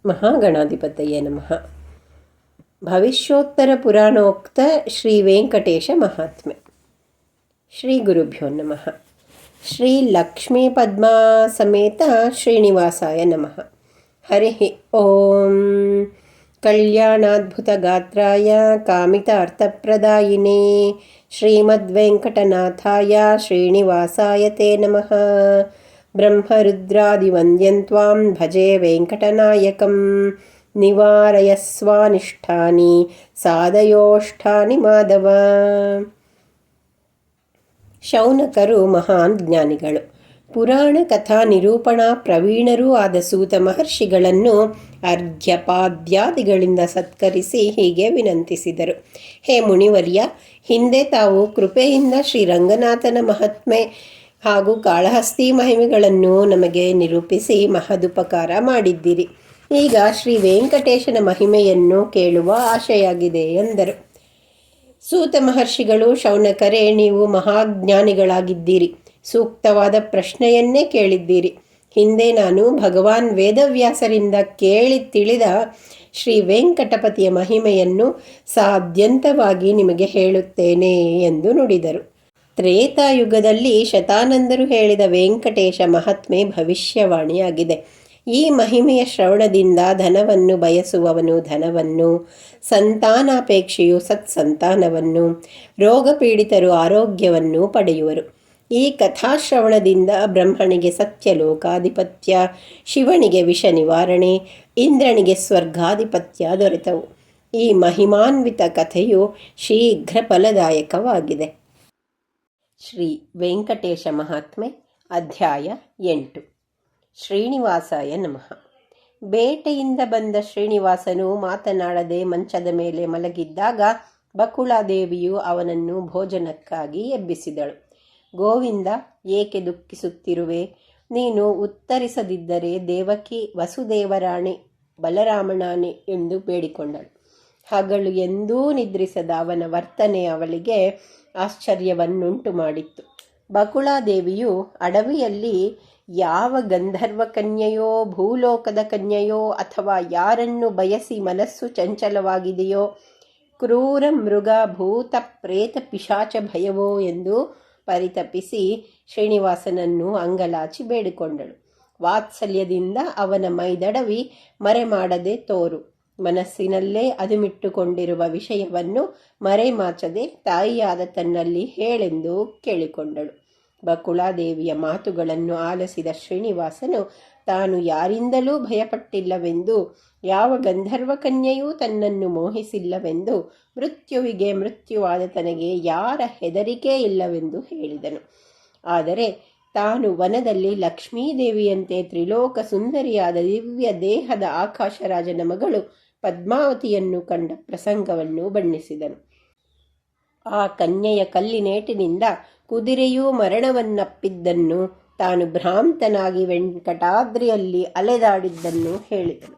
ಮಹಾಗಣಾಧಿಪತಯೇ ನಮಃ. ಭವಿಷ್ಯೋತ್ತರ ಪುರಾಣೋಕ್ತ ಶ್ರೀ ವೆಂಕಟೇಶ ಮಹಾತ್ಮೆ. ಶ್ರೀ ಗುರುಭ್ಯೋ ನಮಃ. ಶ್ರೀ ಲಕ್ಷ್ಮೀ ಪದ್ಮಾ ಸಮೇತ ಶ್ರೀನಿವಾಸಾಯ ನಮಃ. ಹರಿ ಓಂ. ಕಲ್ಯಾಣಾದ್ಭುತ ಗಾತ್ರಾಯ ಕಾಮಿತಾರ್ಥಪ್ರದಾಯಿನೇ ಶ್ರೀಮದ್ವೆಂಕಟನಾಥಾಯ ಶ್ರೀನಿವಾಸಾಯ ತೇ ನಮಃ. ಬ್ರಹ್ಮರುದ್ರಾದಿವಂದ್ಯಂ ತ್ವಾಂ ಭಜೆ ವೆಂಕಟನಾಯಕಂ. ನಿವಾರಯಸ್ವಾನಿಷ್ಠಾನಿ ಸಾಧಯೋಷ್ಠಾನಿ ಮಾಧವ. ಶೌನಕರು ಮಹಾನ್ ಜ್ಞಾನಿಗಳು, ಪುರಾಣ ಕಥಾ ನಿರೂಪಣಾ ಪ್ರವೀಣರೂ ಆದ ಸೂತ ಮಹರ್ಷಿಗಳನ್ನು ಅರ್ಘ್ಯಪಾದ್ಯಾದಿಗಳಿಂದ ಸತ್ಕರಿಸಿ ಹೀಗೆ ವಿನಂತಿಸಿದರು. ಹೇ ಮುನಿವರ್ಯ, ಹಿಂದೆ ತಾವು ಕೃಪೆಯಿಂದ ಶ್ರೀರಂಗನಾಥನ ಮಹಾತ್ಮೆ ಹಾಗೂ ಕಾಳಹಸ್ತಿ ಮಹಿಮೆಗಳನ್ನು ನಮಗೆ ನಿರೂಪಿಸಿ ಮಹದುಪಕಾರ ಮಾಡಿದ್ದೀರಿ. ಈಗ ಶ್ರೀ ವೆಂಕಟೇಶನ ಮಹಿಮೆಯನ್ನು ಕೇಳುವ ಆಶೆಯಾಗಿದೆ ಎಂದರು. ಸೂತ ಮಹರ್ಷಿಗಳು, ಶೌನಕರೇ, ನೀವು ಮಹಾಜ್ಞಾನಿಗಳಾಗಿದ್ದೀರಿ. ಸೂಕ್ತವಾದ ಪ್ರಶ್ನೆಯನ್ನೇ ಕೇಳಿದ್ದೀರಿ. ಹಿಂದೆ ನಾನು ಭಗವಾನ್ ವೇದವ್ಯಾಸರಿಂದ ಕೇಳಿ ತಿಳಿದ ಶ್ರೀ ವೆಂಕಟಪತಿಯ ಮಹಿಮೆಯನ್ನು ಸಾದ್ಯಂತವಾಗಿ ನಿಮಗೆ ಹೇಳುತ್ತೇನೆ ಎಂದು ನುಡಿದರು. ತ್ರೇತಾಯುಗದಲ್ಲಿ ಶತಾನಂದರು ಹೇಳಿದ ವೆಂಕಟೇಶ ಮಹಾತ್ಮೆ ಭವಿಷ್ಯವಾಣಿಯಾಗಿದೆ. ಈ ಮಹಿಮೆಯ ಶ್ರವಣದಿಂದ ಧನವನ್ನು ಬಯಸುವವನು ಧನವನ್ನು, ಸಂತಾನಾಪೇಕ್ಷೆಯು ಸತ್ಸಂತಾನವನ್ನು, ರೋಗಪೀಡಿತರು ಆರೋಗ್ಯವನ್ನು ಪಡೆಯುವರು. ಈ ಕಥಾಶ್ರವಣದಿಂದ ಬ್ರಹ್ಮನಿಗೆ ಸತ್ಯಲೋಕಾಧಿಪತ್ಯ, ಶಿವನಿಗೆ ವಿಷ ನಿವಾರಣೆ, ಇಂದ್ರನಿಗೆ ಸ್ವರ್ಗಾಧಿಪತ್ಯ ದೊರೆತವು. ಈ ಮಹಿಮಾನ್ವಿತ ಕಥೆಯು ಶೀಘ್ರ ಫಲದಾಯಕವಾಗಿದೆ. ಶ್ರೀ ವೆಂಕಟೇಶ ಮಹಾತ್ಮೆ, ಅಧ್ಯಾಯ 8. ಶ್ರೀನಿವಾಸಾಯ ನಮಃ. ಬೇಟೆಯಿಂದ ಬಂದ ಶ್ರೀನಿವಾಸನು ಮಾತನಾಡದೆ ಮಂಚದ ಮೇಲೆ ಮಲಗಿದ್ದಾಗ ಬಕುಳಾದೇವಿಯು ಅವನನ್ನು ಭೋಜನಕ್ಕಾಗಿ ಎಬ್ಬಿಸಿದಳು. ಗೋವಿಂದ, ಏಕೆ ದುಃಖಿಸುತ್ತಿರುವೆ? ನೀನು ಉತ್ತರಿಸದಿದ್ದರೆ ದೇವಕಿ ವಸುದೇವರಾಣೆ ಬಲರಾಮನಾಣೆ ಎಂದು ಬೇಡಿಕೊಂಡಳು. ಹಗಲು ಎಂದೂ ನಿದ್ರಿಸದ ಅವನ ವರ್ತನೆ ಅವಳಿಗೆ ಆಶ್ಚರ್ಯವನ್ನುಂಟು ಮಾಡಿತ್ತು. ಬಕುಳಾದೇವಿಯು ಅಡವಿಯಲ್ಲಿ ಯಾವ ಗಂಧರ್ವ ಕನ್ಯೆಯೋ, ಭೂಲೋಕದ ಕನ್ಯೆಯೋ, ಅಥವಾ ಯಾರನ್ನು ಬಯಸಿ ಮನಸ್ಸು ಚಂಚಲವಾಗಿದೆಯೋ, ಕ್ರೂರ ಮೃಗ, ಭೂತ, ಪ್ರೇತ, ಪಿಶಾಚ ಭಯವೋ ಎಂದು ಪರಿತಪಿಸಿ ಶ್ರೀನಿವಾಸನನ್ನು ಅಂಗಲಾಚಿ ಬೇಡಿಕೊಂಡಳು. ವಾತ್ಸಲ್ಯದಿಂದ ಅವನ ಮೈದಡವಿ ಮರೆಮಾಡದೆ ತೋರು. ಮನಸ್ಸಿನಲ್ಲೇ ಅದುಮಿಟ್ಟುಕೊಂಡಿರುವ ವಿಷಯವನ್ನು ಮರೆಮಾಚದೆ ತಾಯಿಯಾದ ತನ್ನಲ್ಲಿ ಹೇಳೆಂದು ಕೇಳಿಕೊಂಡಳು. ಬಕುಳಾದೇವಿಯ ಮಾತುಗಳನ್ನು ಆಲಿಸಿದ ಶ್ರೀನಿವಾಸನು ತಾನು ಯಾರಿಂದಲೂ ಭಯಪಟ್ಟಿಲ್ಲವೆಂದು, ಯಾವ ಗಂಧರ್ವ ಕನ್ಯೆಯೂ ತನ್ನನ್ನು ಮೋಹಿಸಿಲ್ಲವೆಂದು, ಮೃತ್ಯುವಿಗೆ ಮೃತ್ಯುವಾದ ತನಗೆ ಯಾರ ಹೆದರಿಕೆ ಇಲ್ಲವೆಂದು ಹೇಳಿದನು. ಆದರೆ ತಾನು ವನದಲ್ಲಿ ಲಕ್ಷ್ಮೀದೇವಿಯಂತೆ ತ್ರಿಲೋಕ ಸುಂದರಿಯಾದ ದಿವ್ಯ ದೇಹದ ಆಕಾಶರಾಜನ ಮಗಳು ಪದ್ಮಾವತಿಯನ್ನು ಕಂಡ ಪ್ರಸಂಗವನ್ನು ಬಣ್ಣಿಸಿದನು. ಆ ಕನ್ಯೆಯ ಕಲ್ಲಿನೇಟಿನಿಂದ ಕುದುರೆಯೂ ಮರಣವನ್ನಪ್ಪಿದ್ದನ್ನು, ತಾನು ಭ್ರಾಂತನಾಗಿ ವೆಂಕಟಾದ್ರಿಯಲ್ಲಿ ಅಲೆದಾಡಿದ್ದನ್ನು ಹೇಳಿದನು.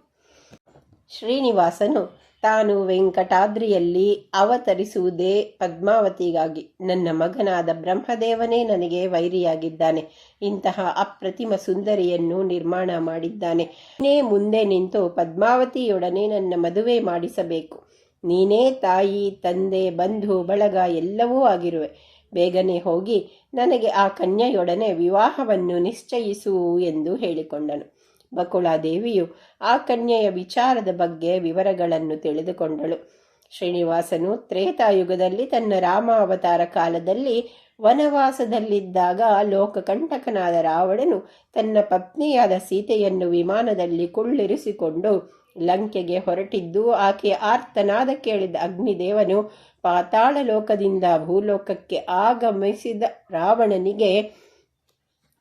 ಶ್ರೀನಿವಾಸನು ತಾನು ವೆಂಕಟಾದ್ರಿಯಲ್ಲಿ ಅವತರಿಸುವುದೇ ಪದ್ಮಾವತಿಗಾಗಿ. ನನ್ನ ಮಗನಾದ ಬ್ರಹ್ಮದೇವನೇ ನನಗೆ ವೈರಿಯಾಗಿದ್ದಾನೆ. ಇಂತಹ ಅಪ್ರತಿಮ ಸುಂದರಿಯನ್ನು ನಿರ್ಮಾಣ ಮಾಡಿದ್ದಾನೆ. ನೀನೇ ಮುಂದೆ ನಿಂತು ಪದ್ಮಾವತಿಯೊಡನೆ ನನ್ನ ಮದುವೆ ಮಾಡಿಸಬೇಕು. ನೀನೇ ತಾಯಿ, ತಂದೆ, ಬಂಧು ಬಳಗ ಎಲ್ಲವೂ ಆಗಿರುವೆ. ಬೇಗನೆ ಹೋಗಿ ನನಗೆ ಆ ಕನ್ಯೆಯೊಡನೆ ವಿವಾಹವನ್ನು ನಿಶ್ಚಯಿಸು ಎಂದು ಹೇಳಿಕೊಂಡನು. ಬಕುಳಾದೇವಿಯು ಆ ಕನ್ಯೆಯ ವಿಚಾರದ ಬಗ್ಗೆ ವಿವರಗಳನ್ನು ತಿಳಿದುಕೊಂಡಳು. ಶ್ರೀನಿವಾಸನು ತ್ರೇತಾಯುಗದಲ್ಲಿ ತನ್ನ ರಾಮಾವತಾರ ಕಾಲದಲ್ಲಿ ವನವಾಸದಲ್ಲಿದ್ದಾಗ ಲೋಕಕಂಟಕನಾದ ರಾವಣನು ತನ್ನ ಪತ್ನಿಯಾದ ಸೀತೆಯನ್ನು ವಿಮಾನದಲ್ಲಿ ಕುಳ್ಳಿರಿಸಿಕೊಂಡು ಲಂಕೆಗೆ ಹೊರಟಿದ್ದು, ಆಕೆಯ ಆರ್ತನಾದ ಕೇಳಿದ ಅಗ್ನಿದೇವನು ಪಾತಾಳ ಲೋಕದಿಂದ ಭೂಲೋಕಕ್ಕೆ ಆಗಮಿಸಿದ ರಾವಣನಿಗೆ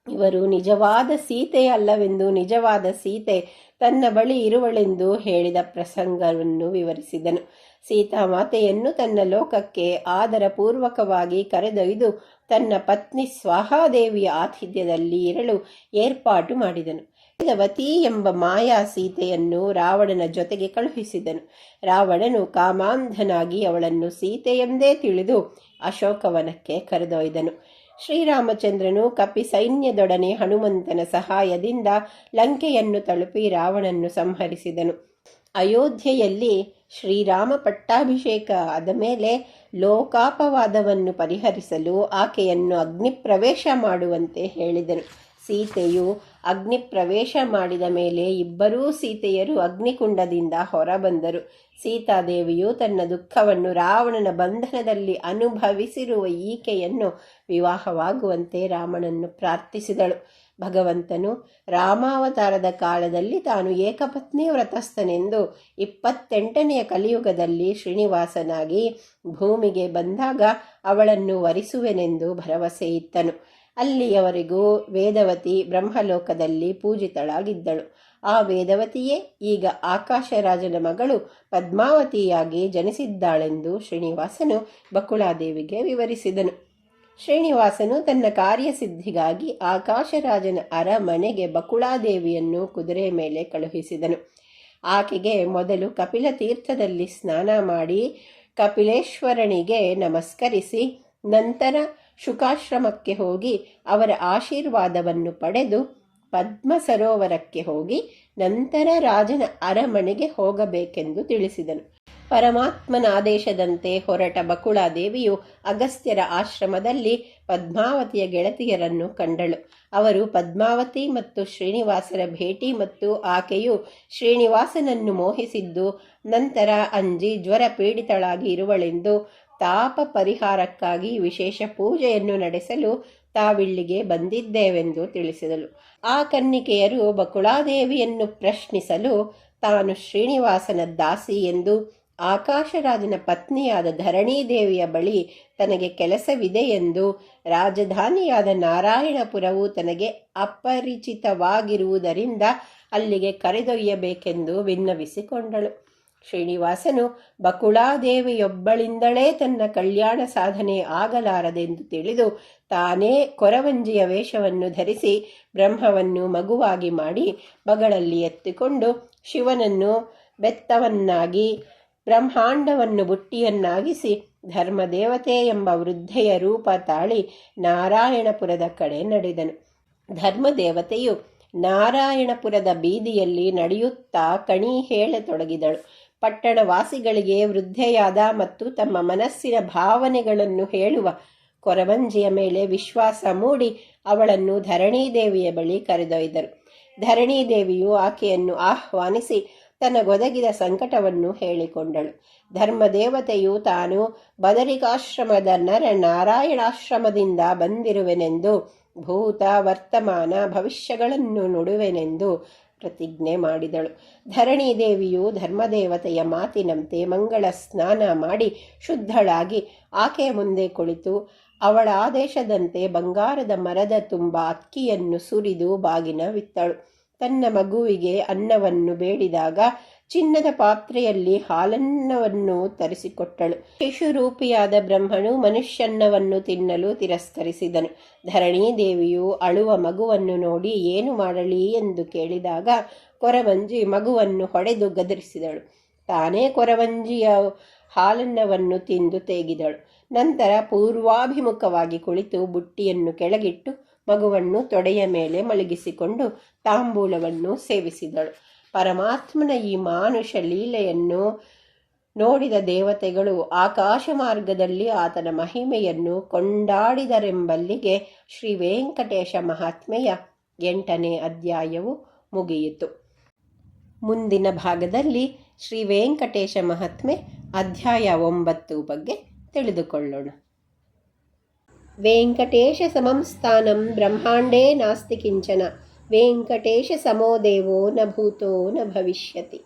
ಇವರು ನಿಜವಾದ ಸೀತೆ ಅಲ್ಲವೆಂದು, ನಿಜವಾದ ಸೀತೆ ತನ್ನ ಬಳಿ ಇರುವಳೆಂದು ಹೇಳಿದ ಪ್ರಸಂಗವನ್ನು ವಿವರಿಸಿದನು. ಸೀತಾಮಾತೆಯನ್ನು ತನ್ನ ಲೋಕಕ್ಕೆ ಆದರಪೂರ್ವಕವಾಗಿ ಕರೆದೊಯ್ದು ತನ್ನ ಪತ್ನಿ ಸ್ವಾಹಾದೇವಿಯ ಆತಿಥ್ಯದಲ್ಲಿ ಇರಲು ಏರ್ಪಾಟು ಮಾಡಿದನು. ವೇದವತಿ ಎಂಬ ಮಾಯಾ ಸೀತೆಯನ್ನು ರಾವಣನ ಜೊತೆಗೆ ಕಳುಹಿಸಿದನು. ರಾವಣನು ಕಾಮಾಂಧನಾಗಿ ಅವಳನ್ನು ಸೀತೆಯೆಂದೇ ತಿಳಿದು ಅಶೋಕವನಕ್ಕೆ ಕರೆದೊಯ್ದನು. ಶ್ರೀರಾಮಚಂದ್ರನು ಕಪಿ ಸೈನ್ಯದೊಡನೆ ಹನುಮಂತನ ಸಹಾಯದಿಂದ ಲಂಕೆಯನ್ನು ತಲುಪಿ ರಾವಣನ್ನು ಸಂಹರಿಸಿದನು. ಅಯೋಧ್ಯೆಯಲ್ಲಿ ಶ್ರೀರಾಮ ಪಟ್ಟಾಭಿಷೇಕ ಆದ ಮೇಲೆ ಲೋಕಾಪವಾದವನ್ನು ಪರಿಹರಿಸಲು ಆಕೆಯನ್ನು ಅಗ್ನಿಪ್ರವೇಶ ಮಾಡುವಂತೆ ಹೇಳಿದನು. ಸೀತೆಯು ಅಗ್ನಿಪ್ರವೇಶ ಮಾಡಿದ ಮೇಲೆ ಇಬ್ಬರೂ ಸೀತೆಯರು ಅಗ್ನಿಕುಂಡದಿಂದ ಹೊರಬಂದರು. ಸೀತಾದೇವಿಯು ತನ್ನ ದುಃಖವನ್ನು ರಾವಣನ ಬಂಧನದಲ್ಲಿ ಅನುಭವಿಸಿರುವ ಈಕೆಯನ್ನು ವಿವಾಹವಾಗುವಂತೆ ರಾಮನನ್ನು ಪ್ರಾರ್ಥಿಸಿದಳು. ಭಗವಂತನು ರಾಮಾವತಾರದ ಕಾಲದಲ್ಲಿ ತಾನು ಏಕಪತ್ನಿ ವ್ರತಸ್ಥನೆಂದು 28ನೆಯ ಕಲಿಯುಗದಲ್ಲಿ ಶ್ರೀನಿವಾಸನಾಗಿ ಭೂಮಿಗೆ ಬಂದಾಗ ಅವಳನ್ನು ವರಿಸುವೆನೆಂದು ಭರವಸೆ ಇತ್ತನು. ಅಲ್ಲಿಯವರೆಗೂ ವೇದವತಿ ಬ್ರಹ್ಮಲೋಕದಲ್ಲಿ ಪೂಜಿತಳಾಗಿದ್ದಳು. ಆ ವೇದವತಿಯೇ ಈಗ ಆಕಾಶರಾಜನ ಮಗಳು ಪದ್ಮಾವತಿಯಾಗಿ ಜನಿಸಿದ್ದಾಳೆಂದು ಶ್ರೀನಿವಾಸನು ಬಕುಳಾದೇವಿಗೆ ವಿವರಿಸಿದನು. ಶ್ರೀನಿವಾಸನು ತನ್ನ ಕಾರ್ಯಸಿದ್ಧಿಗಾಗಿ ಆಕಾಶರಾಜನ ಅರಮನೆಗೆ ಬಕುಳಾದೇವಿಯನ್ನು ಕುದುರೆ ಮೇಲೆ ಕಳುಹಿಸಿದನು. ಆಕೆಗೆ ಮೊದಲು ಕಪಿಲ ತೀರ್ಥದಲ್ಲಿ ಸ್ನಾನ ಮಾಡಿ ಕಪಿಲೇಶ್ವರನಿಗೆ ನಮಸ್ಕರಿಸಿ ನಂತರ ಶುಕಾಶ್ರಮಕ್ಕೆ ಹೋಗಿ ಅವರ ಆಶೀರ್ವಾದವನ್ನು ಪಡೆದು ಪದ್ಮ ಸರೋವರಕ್ಕೆ ಹೋಗಿ ನಂತರ ರಾಜನ ಅರಮನೆಗೆ ಹೋಗಬೇಕೆಂದು ತಿಳಿಸಿದನು. ಪರಮಾತ್ಮನ ಆದೇಶದಂತೆ ಹೊರಟ ಬಕುಳಾದೇವಿಯು ಅಗಸ್ತ್ಯರ ಆಶ್ರಮದಲ್ಲಿ ಪದ್ಮಾವತಿಯ ಗೆಳತಿಯರನ್ನು ಕಂಡಳು. ಅವರು ಪದ್ಮಾವತಿ ಮತ್ತು ಶ್ರೀನಿವಾಸರ ಭೇಟಿ ಮತ್ತು ಆಕೆಯು ಶ್ರೀನಿವಾಸನನ್ನು ಮೋಹಿಸಿದ್ದು ನಂತರ ಅಂಜಿ ಜ್ವರ ಪೀಡಿತಳಾಗಿ ಇರುವಳೆಂದು ತಾಪ ಪರಿಹಾರಕ್ಕಾಗಿ ವಿಶೇಷ ಪೂಜೆಯನ್ನು ನಡೆಸಲು ತಾವಿಲ್ಲಿಗೆ ಬಂದಿದ್ದೇವೆಂದು ತಿಳಿಸಿದಳು. ಆ ಕನ್ನಿಕೆಯರು ಬಕುಳಾದೇವಿಯನ್ನು ಪ್ರಶ್ನಿಸಲು ತಾನು ಶ್ರೀನಿವಾಸನ ದಾಸಿ ಎಂದು ಆಕಾಶರಾಜನ ಪತ್ನಿಯಾದ ಧರಣೀದೇವಿಯ ಬಳಿ ತನಗೆ ಕೆಲಸವಿದೆ ಎಂದು ರಾಜಧಾನಿಯಾದ ನಾರಾಯಣಪುರವು ತನಗೆ ಅಪರಿಚಿತವಾಗಿರುವುದರಿಂದ ಅಲ್ಲಿಗೆ ಕರೆದೊಯ್ಯಬೇಕೆಂದು ವಿನ್ನವಿಸಿಕೊಂಡಳು. ಶ್ರೀನಿವಾಸನು ಬಕುಳಾದೇವಿಯೊಬ್ಬಳಿಂದಲೇ ತನ್ನ ಕಲ್ಯಾಣ ಸಾಧನೆ ಆಗಲಾರದೆಂದು ತಿಳಿದು ತಾನೇ ಕೊರವಂಜಿಯ ವೇಷವನ್ನು ಧರಿಸಿ ಬ್ರಹ್ಮವನ್ನು ಮಗುವಾಗಿ ಮಾಡಿ ಬಗಳಲ್ಲಿ ಎತ್ತಿಕೊಂಡು ಶಿವನನ್ನು ಬೆತ್ತವನ್ನಾಗಿ ಬ್ರಹ್ಮಾಂಡವನ್ನು ಬುಟ್ಟಿಯನ್ನಾಗಿಸಿ ಧರ್ಮದೇವತೆ ಎಂಬ ವೃದ್ಧೆಯ ರೂಪ ತಾಳಿ ನಾರಾಯಣಪುರದ ಕಡೆ ನಡೆದನು. ಧರ್ಮದೇವತೆಯು ನಾರಾಯಣಪುರದ ಬೀದಿಯಲ್ಲಿ ನಡೆಯುತ್ತಾ ಕಣಿ ಹೇಳತೊಡಗಿದಳು. ಪಟ್ಟಣವಾಸಿಗಳಿಗೆ ವೃದ್ಧೆಯಾದ ಮತ್ತು ತಮ್ಮ ಮನಸ್ಸಿನ ಭಾವನೆಗಳನ್ನು ಹೇಳುವ ಕೊರವಂಜಿಯ ಮೇಲೆ ವಿಶ್ವಾಸ ಮೂಡಿ ಅವಳನ್ನು ಧರಣೀದೇವಿಯ ಬಳಿ ಕರೆದೊಯ್ದರು. ಧರಣೀದೇವಿಯು ಆಕೆಯನ್ನು ಆಹ್ವಾನಿಸಿ ತನಗೊದಗಿದ ಸಂಕಟವನ್ನು ಹೇಳಿಕೊಂಡಳು. ಧರ್ಮದೇವತೆಯು ತಾನು ಬದರಿಕಾಶ್ರಮದ ನರ ನಾರಾಯಣಾಶ್ರಮದಿಂದ ಬಂದಿರುವೆನೆಂದು ಭೂತ ವರ್ತಮಾನ ಭವಿಷ್ಯಗಳನ್ನು ನುಡುವೆನೆಂದು ಪ್ರತಿಜ್ಞೆ ಮಾಡಿದಳು. ಧರಣೀದೇವಿಯು ಧರ್ಮದೇವತೆಯ ಮಾತಿನಂತೆ ಮಂಗಳ ಸ್ನಾನ ಮಾಡಿ ಶುದ್ಧಳಾಗಿ ಆಕೆಯ ಮುಂದೆ ಕುಳಿತು ಅವಳ ಆದೇಶದಂತೆ ಬಂಗಾರದ ಮರದ ತುಂಬ ಅಕ್ಕಿಯನ್ನು ಸುರಿದು ಬಾಗಿನವಿತ್ತಳು. ತನ್ನ ಮಗುವಿಗೆ ಅನ್ನವನ್ನು ಬೇಡಿದಾಗ ಚಿನ್ನದ ಪಾತ್ರೆಯಲ್ಲಿ ಹಾಲನ್ನವನ್ನು ತರಿಸಿಕೊಟ್ಟಳು. ಶಿಶುರೂಪಿಯಾದ ಬ್ರಹ್ಮನು ಮನುಷ್ಯನ್ನವನ್ನು ತಿನ್ನಲು ತಿರಸ್ಕರಿಸಿದನು. ಧರಣೀದೇವಿಯು ಅಳುವ ಮಗುವನ್ನು ನೋಡಿ ಏನು ಮಾಡಲಿ ಎಂದು ಕೇಳಿದಾಗ ಕೊರವಂಜಿ ಮಗುವನ್ನು ಹೊಡೆದು ಗದರಿಸಿದಳು. ತಾನೇ ಕೊರವಂಜಿಯ ಹಾಲನ್ನವನ್ನು ತಿಂದು ತೇಗಿದಳು. ನಂತರ ಪೂರ್ವಾಭಿಮುಖವಾಗಿ ಕುಳಿತು ಬುಟ್ಟಿಯನ್ನು ಕೆಳಗಿಟ್ಟು ಮಗುವನ್ನು ತೊಡೆಯ ಮೇಲೆ ಮಲಗಿಸಿಕೊಂಡು ತಾಂಬೂಲವನ್ನು ಸೇವಿಸಿದಳು. ಪರಮಾತ್ಮನ ಈ ಮಾನುಷ ಲೀಲೆಯನ್ನು ನೋಡಿದ ದೇವತೆಗಳು ಆಕಾಶ ಮಾರ್ಗದಲ್ಲಿ ಆತನ ಮಹಿಮೆಯನ್ನು ಕೊಂಡಾಡಿದರೆಂಬಲ್ಲಿಗೆ ಶ್ರೀ ವೆಂಕಟೇಶ ಮಹಾತ್ಮೆಯ 8ನೇ ಅಧ್ಯಾಯವು ಮುಗಿಯಿತು. ಮುಂದಿನ ಭಾಗದಲ್ಲಿ ಶ್ರೀ ವೆಂಕಟೇಶ ಮಹಾತ್ಮೆ ಅಧ್ಯಾಯ 9 ಬಗ್ಗೆ ತಿಳಿದುಕೊಳ್ಳೋಣ. ವೆಂಕಟೇಶ ಸಮಂ ಸ್ಥಾನಂ ಬ್ರಹ್ಮಾಂಡೇ ನಾಸ್ತಿ ಕಿಂಚನ ವೆಂಕಟೇಶ ಸಮೋ ದೇವೋ ನ ಭೂತೋ ನ ಭವಿಷ್ಯತಿ.